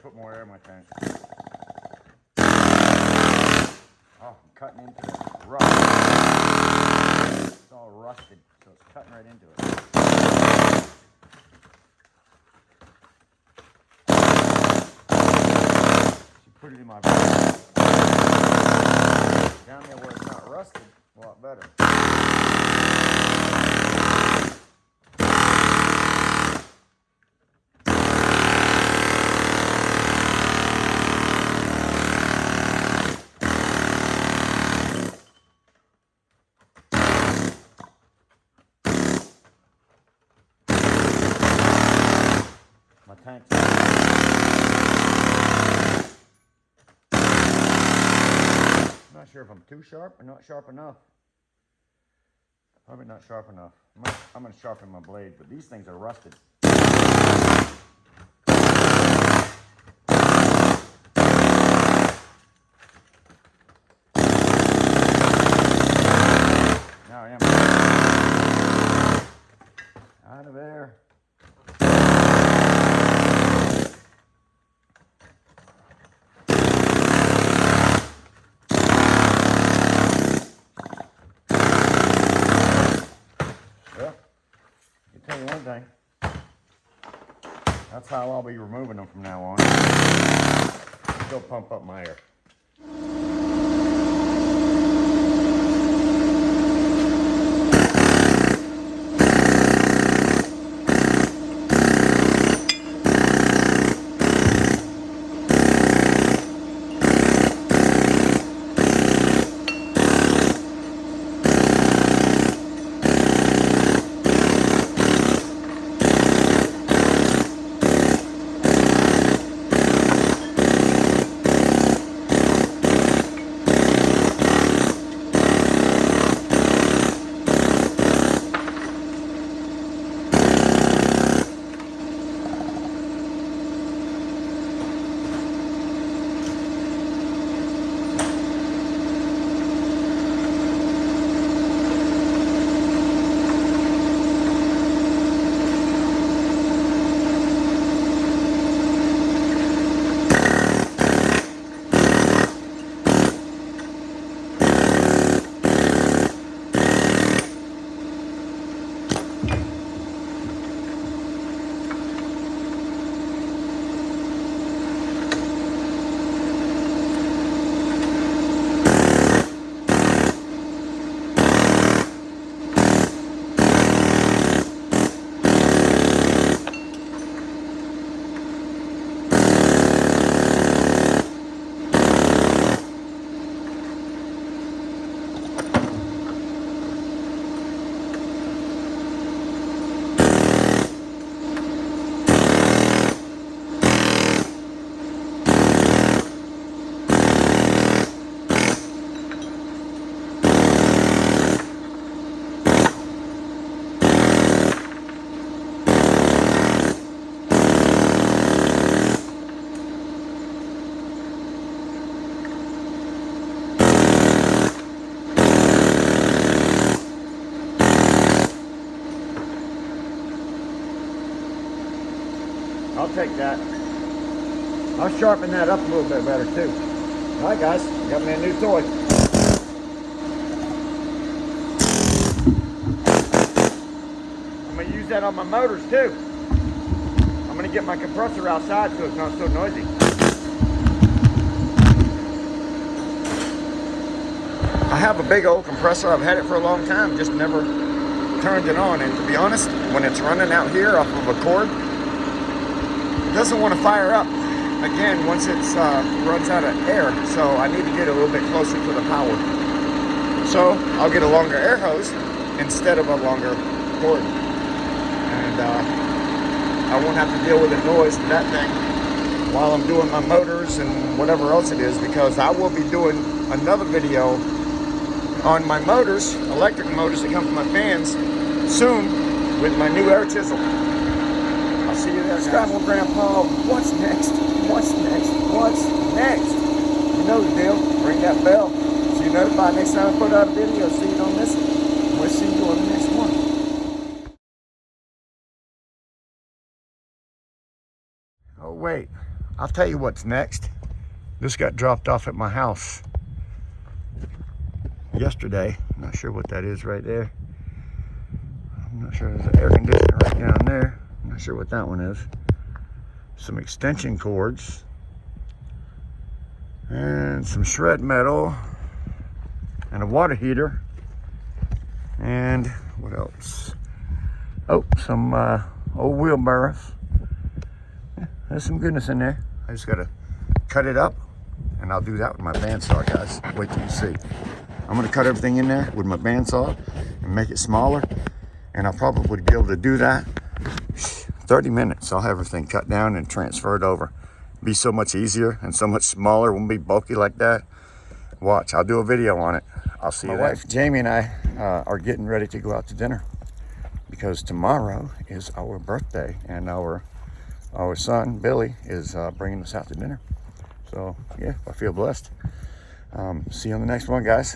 put more air in my tank. Oh, I'm cutting into the rust. It's all rusted, so it's cutting right into it. She put it in my bag. Down there where it's not rusted, a lot better. My tank's I'm not sure if I'm too sharp or not sharp enough. Probably not sharp enough. I'm going to sharpen my blade, but these things are rusted. Now I am out of there. Well, I tell you one thing. That's how I'll be removing them from now on. Still pump up my air. I'll take that. I'll sharpen that up a little bit better too. All right, guys, got me a new toy. I'm gonna use that on my motors too. I'm gonna get my compressor outside so it's not so noisy. I have a big old compressor. I've had it for a long time, just never turned it on. And to be honest, when it's running out here off of a cord, it doesn't want to fire up again once it runs out of air. So I need to get a little bit closer to the power. So I'll get a longer air hose instead of a longer cord. And I won't have to deal with the noise of that thing while I'm doing my motors and whatever else it is, because I will be doing another video on my motors, electric motors that come from my fans, soon with my new air chisel. I'll see you there. Scrabble Grandpa, what's next? What's next? What's next? You know the deal. Ring that bell so you're notified next time I put out a video. See you on this one. We'll see you on the next one. Oh wait, I'll tell you what's next. This got dropped off at my house yesterday. I'm not sure what that is right there. I'm not sure. There's an air conditioner right down there. I'm not sure what that one is. Some extension cords. And some shred metal. And a water heater. And what else? Oh, some old wheelbarrows. Yeah, there's some goodness in there. I just gotta cut it up, and I'll do that with my bandsaw, guys. Wait till you see. I'm gonna cut everything in there with my bandsaw and make it smaller, and I'll probably be able to do that 30 minutes. I'll have everything cut down and transferred over. Be so much easier and so much smaller. Won't be bulky like that. Watch, I'll do a video on it. I'll see you then. My wife Jamie and I are getting ready to go out to dinner because tomorrow is our birthday, and our son Billy is bringing us out to dinner. So yeah, I feel blessed. See you on the next one, guys.